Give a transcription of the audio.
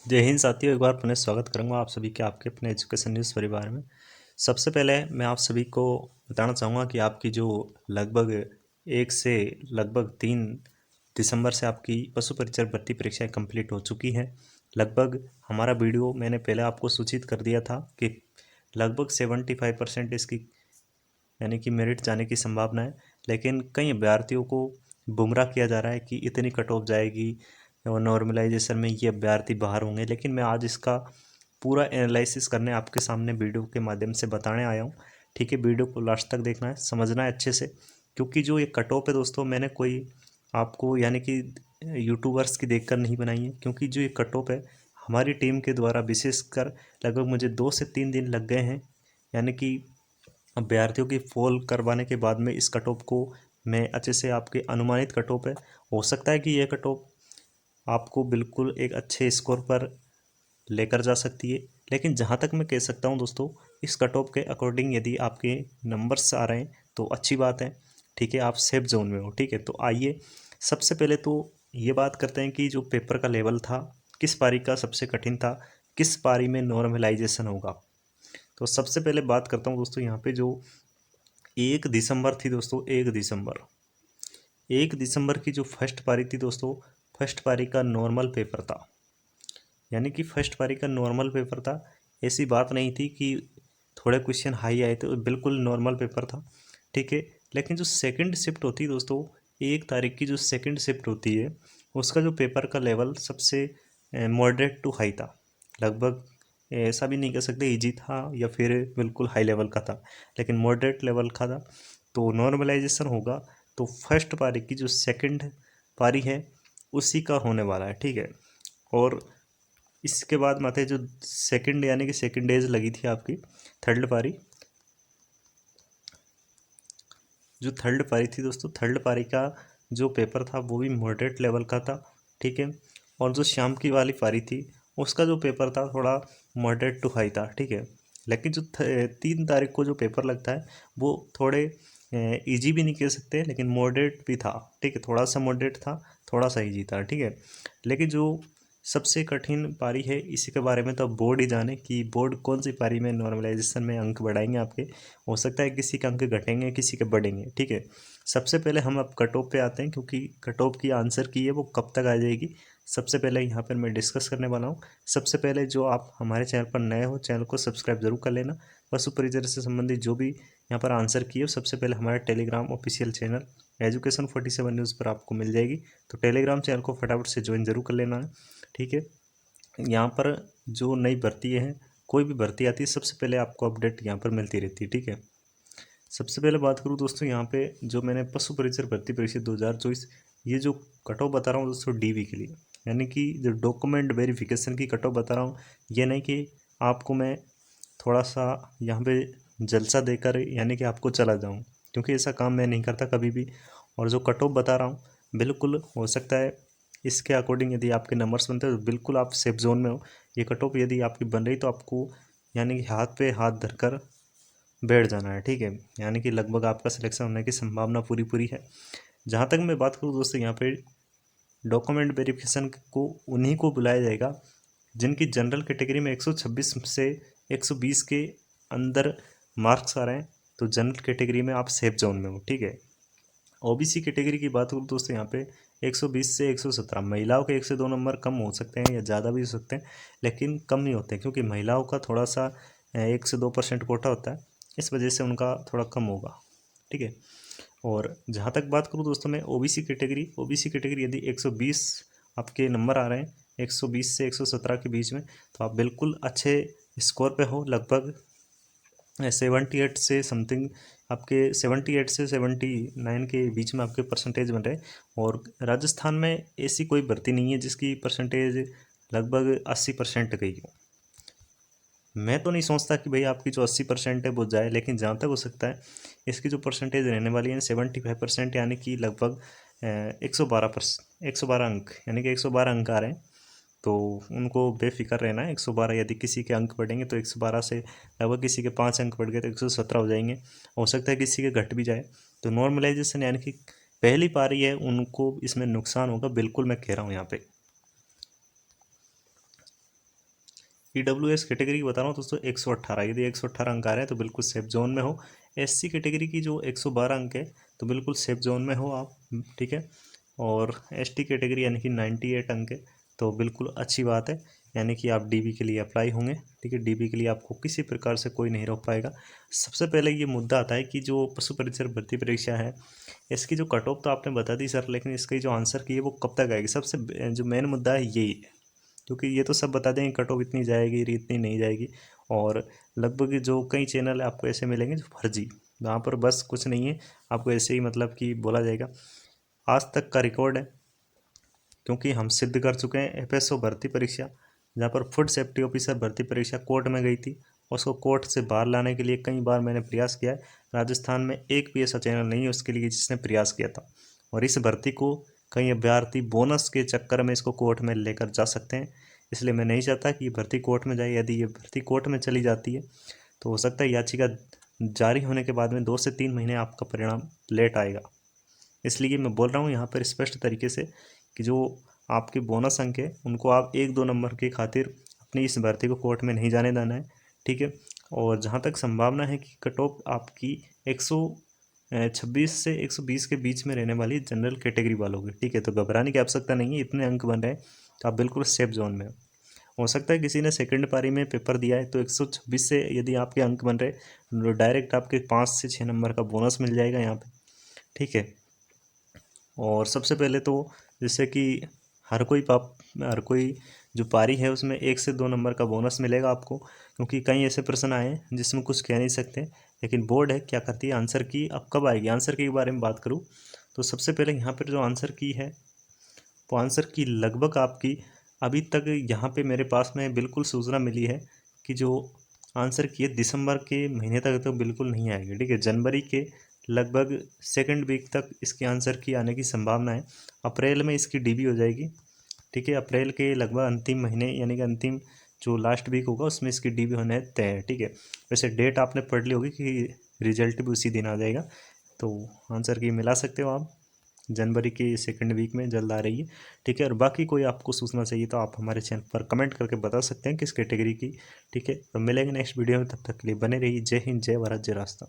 जय हिंद साथियों, एक बार पुनः स्वागत करूंगा आप सभी के आपके अपने एजुकेशन न्यूज़ परिवार में। सबसे पहले मैं आप सभी को बताना चाहूँगा कि आपकी जो लगभग 1 से लगभग 3 दिसंबर से आपकी पशु परिचर भर्ती परीक्षाएं कंप्लीट हो चुकी हैं। लगभग हमारा वीडियो मैंने पहले आपको सूचित कर दिया था कि लगभग 75% इसकी यानी कि मेरिट जाने की संभावना है, लेकिन कई अभ्यर्थियों को गुमराह किया जा रहा है कि इतनी कट ऑफ जाएगी और नॉर्मलाइजेशन में ये अभ्यर्थी बाहर होंगे। लेकिन मैं आज इसका पूरा एनालिसिस करने आपके सामने वीडियो के माध्यम से बताने आया हूँ। ठीक है, वीडियो को लास्ट तक देखना है, समझना है अच्छे से, क्योंकि जो ये कट ऑफ है दोस्तों, मैंने कोई आपको यानी कि यूट्यूबर्स की देखकर नहीं बनाई है, क्योंकि जो ये कट ऑफ है हमारी टीम के द्वारा विशेषकर लगभग मुझे 2 से 3 दिन लग गए हैं, यानी कि अभ्यर्थियों की पोल करवाने के बाद में इस कट ऑफ को मैं अच्छे से आपके अनुमानित कट ऑफ है। हो सकता है कि यह कट ऑफ आपको बिल्कुल एक अच्छे स्कोर पर लेकर जा सकती है, लेकिन जहाँ तक मैं कह सकता हूँ दोस्तों, इस कट ऑफ के अकॉर्डिंग यदि आपके नंबर्स आ रहे हैं तो अच्छी बात है। ठीक है, आप सेफ जोन में हो। ठीक है, तो आइए सबसे पहले तो ये बात करते हैं कि जो पेपर का लेवल था, किस पारी का सबसे कठिन था, किस पारी में नॉर्मलाइजेशन होगा। तो सबसे पहले बात करता हूँ दोस्तों, यहाँ पे जो 1 दिसंबर थी दोस्तों, 1 दिसंबर की जो फर्स्ट पारी थी दोस्तों, फर्स्ट पारी का नॉर्मल पेपर था। यानी कि फर्स्ट पारी का नॉर्मल पेपर था, ऐसी बात नहीं थी कि थोड़े क्वेश्चन हाई आए थे, बिल्कुल नॉर्मल पेपर था। ठीक है, लेकिन जो सेकंड शिफ्ट होती है दोस्तों, 1 तारीख की जो सेकंड शिफ्ट होती है, उसका जो पेपर का लेवल सबसे मॉडरेट टू हाई था। लगभग ऐसा भी नहीं कह सकते इजी था या फिर बिल्कुल हाई लेवल का था, लेकिन मॉडरेट लेवल का था। तो नॉर्मलाइजेशन होगा तो फर्स्ट पारी की जो सेकंड पारी है उसी का होने वाला है। ठीक है, और इसके बाद माथे जो सेकंड यानी कि सेकंड डेज लगी थी आपकी थर्ड पारी, जो थर्ड पारी थी दोस्तों, थर्ड पारी का जो पेपर था वो भी मॉडरेट लेवल का था। ठीक है, और जो शाम की वाली पारी थी उसका जो पेपर था थोड़ा मॉडरेट टू हाई था। ठीक है, लेकिन जो 3 तारीख को जो पेपर लगता है वो थोड़े इजी भी नहीं कह सकते, लेकिन मॉडरेट भी था। ठीक है, थोड़ा सा मॉडरेट था, थोड़ा सा इजी था। ठीक है, लेकिन जो सबसे कठिन पारी है इसी के बारे में तो अब बोर्ड ही जाने कि बोर्ड कौन सी पारी में नॉर्मलाइजेशन में अंक बढ़ाएंगे आपके। हो सकता है किसी के अंक घटेंगे, किसी के बढ़ेंगे। ठीक है, सबसे पहले हम अब कट ऑफ पे आते हैं, क्योंकि कट ऑफ की आंसर की है वो कब तक आ जाएगी, सबसे पहले यहाँ पर मैं डिस्कस करने वाला हूँ। सबसे पहले जो आप हमारे चैनल पर नए हो, चैनल को सब्सक्राइब जरूर कर लेना। पशु परिचर्या से संबंधित जो भी यहाँ पर आंसर की है सबसे पहले हमारे Telegram official channel education 47 news पर आपको मिल जाएगी। तो टेलीग्राम चैनल को फटाफट से ज्वाइन जरूर कर लेना है। ठीक है, यहाँ पर जो नई भर्ती है, कोई भी भर्ती आती है सबसे पहले आपको अपडेट यहाँ पर मिलती रहती है। ठीक है, सबसे पहले बात करूँ दोस्तों, यहाँ पे जो मैंने पशु परिचर भर्ती परीक्षा 2024 ये जो कट ऑफ बता रहा हूँ दोस्तों डीवी के लिए, यानी कि जो डॉक्यूमेंट वेरिफिकेशन की कट ऑफ बता रहा हूँ। ये नहीं कि आपको मैं थोड़ा सा यहाँ पे जलसा देकर यानी कि आपको चला जाऊँ, क्योंकि ऐसा काम मैं नहीं करता कभी भी। और जो कट ऑफ बता रहा हूँ बिल्कुल हो सकता है इसके अकॉर्डिंग यदि आपके नंबर्स बनते हैं तो बिल्कुल आप सेफ जोन में हो। ये कट ऑफ यदि आपकी बन रही तो आपको यानी कि हाथ पे हाथ धरकर बैठ जाना है। ठीक है, यानी कि लगभग आपका सिलेक्शन होने की संभावना पूरी पूरी है। जहाँ तक मैं बात करूँ दोस्तों, यहाँ पे डॉक्यूमेंट वेरिफिकेशन को उन्हीं को बुलाया जाएगा जिनकी जनरल कैटेगरी में 126 से 120 के अंदर मार्क्स आ रहे हैं, तो जनरल कैटेगरी में आप सेफ जोन में हो। ठीक है, ओबीसी कैटेगरी की बात करूँ दोस्तों, यहाँ पे 120 से 117, महिलाओं के 1 से 2 नंबर कम हो सकते हैं या ज़्यादा भी हो सकते हैं, लेकिन कम नहीं होते क्योंकि महिलाओं का थोड़ा सा 1 से 2% कोटा होता है, इस वजह से उनका थोड़ा कम होगा। ठीक है, और जहाँ तक बात करूँ दोस्तों मैं ओबीसी कैटेगरी यदि 120 आपके नंबर आ रहे हैं 120 से 117 के बीच में, तो आप बिल्कुल अच्छे स्कोर पे हो। लगभग 78 से समथिंग आपके 78 से 79 के बीच में आपके परसेंटेज बन रहे हैं। और राजस्थान में ऐसी कोई भर्ती नहीं है जिसकी परसेंटेज लगभग 80% गई हो। मैं तो नहीं सोचता कि भाई आपकी जो 80% है वो जाए, लेकिन जहाँ तक हो सकता है इसकी जो परसेंटेज रहने वाली है 75%, यानी कि लगभग 112 अंक, यानी कि 112 अंक आ रहे हैं। तो उनको बेफिक्र रहना है। 112 यदि किसी के अंक बढ़ेंगे तो 112 से लगभग किसी के 5 अंक बढ़ गए तो 117 हो जाएंगे। हो सकता है किसी के घट भी जाए। तो नॉर्मलाइजेशन यानी कि पहली पारी है उनको इसमें नुकसान होगा, बिल्कुल मैं कह रहा हूँ यहाँ पे। EWS कैटेगरी की बता रहा हूँ दोस्तों 118, यदि 118 अंक आ रहे हैं तो बिल्कुल सेफ जोन में हो। SC कैटेगरी की जो 112 अंक है तो बिल्कुल सेफ जोन में हो आप, ठीक है। और ST कैटेगरी यानी कि 98 अंक है तो बिल्कुल अच्छी बात है, यानी कि आप DB के लिए अप्लाई होंगे, ठीक है। DB के लिए आपको किसी प्रकार से कोई नहीं रोक पाएगा। सबसे पहले ये मुद्दा आता है कि जो पशु परिचर भर्ती परीक्षा है इसकी जो कट ऑफ तो आपने बता दी सर, लेकिन इसकी जो आंसर की है वो कब तक आएगी, सबसे जो मेन मुद्दा है यही है। क्योंकि ये तो सब बता देंगे कट ऑफ इतनी जाएगी, इतनी नहीं जाएगी, और लगभग जो कई चैनल आपको ऐसे मिलेंगे जो फर्जी, वहाँ पर बस कुछ नहीं है, आपको ऐसे ही मतलब कि बोला जाएगा। आज तक का रिकॉर्ड है, क्योंकि हम सिद्ध कर चुके हैं FSO भर्ती परीक्षा, जहाँ पर फूड सेफ्टी ऑफिसर भर्ती परीक्षा कोर्ट में गई थी, उसको कोर्ट से बाहर लाने के लिए कई बार मैंने प्रयास किया है। राजस्थान में एक भी ऐसा चैनल नहीं है उसके लिए जिसने प्रयास किया था, और इस भर्ती को कई अभ्यर्थी बोनस के चक्कर में इसको कोर्ट में लेकर जा सकते हैं। इसलिए मैं नहीं चाहता कि ये भर्ती कोर्ट में जाए। यदि ये भर्ती कोर्ट में चली जाती है तो हो सकता है याचिका जारी होने के बाद में 2 से 3 महीने आपका परिणाम लेट आएगा। इसलिए मैं बोल रहा हूँ यहाँ पर स्पष्ट तरीके से कि जो आपके बोनस अंक है उनको आप 1-2 नंबर की खातिर अपनी इस भर्ती को कोर्ट में नहीं जाने देना है, ठीक है। और जहाँ तक संभावना है कि कट ऑफ आपकी 126 से 120 के बीच में रहने वाली जनरल कैटेगरी वालों की, ठीक है। तो घबराने की आवश्यकता नहीं है, इतने अंक बन रहे हैं तो आप बिल्कुल सेफ जोन में हो सकता है किसी ने सेकंड पारी में पेपर दिया है तो 126 से यदि आपके अंक बन रहे तो डायरेक्ट आपके 5 से 6 नंबर का बोनस मिल जाएगा यहाँ पे, ठीक है। और सबसे पहले तो जैसे कि हर कोई जो पारी है उसमें 1 से 2 नंबर का बोनस मिलेगा आपको, क्योंकि कई ऐसे प्रश्न आए हैं जिसमें कुछ कह नहीं सकते। लेकिन बोर्ड है क्या करती है, आंसर की अब कब आएगी, आंसर की बारे में बात करूँ तो सबसे पहले यहाँ पर जो आंसर की है वो आंसर की लगभग आपकी अभी तक यहाँ पे मेरे पास में बिल्कुल सूचना मिली है कि जो आंसर की है दिसंबर के महीने तक तो बिल्कुल नहीं आएगी, ठीक है। जनवरी के लगभग सेकंड वीक तक इसके आंसर की आने की संभावना है। अप्रैल में इसकी DB हो जाएगी, ठीक है। अप्रैल के लगभग अंतिम महीने यानी कि अंतिम जो लास्ट वीक होगा उसमें इसकी DB होने तय है, ठीक है। वैसे डेट आपने पढ़ ली होगी कि रिजल्ट भी उसी दिन आ जाएगा, तो आंसर की मिला सकते हो आप। जनवरी के सेकंड वीक में जल्द आ रही है, ठीक है। और बाकी कोई आपको सूचना चाहिए तो आप हमारे चैनल पर कमेंट करके बता सकते हैं किस कैटेगरी की, ठीक है। तो मिलेंगे नेक्स्ट वीडियो में, तब तक के लिए बने रहिए। जय हिंद, जय भारत, जय राष्ट्र।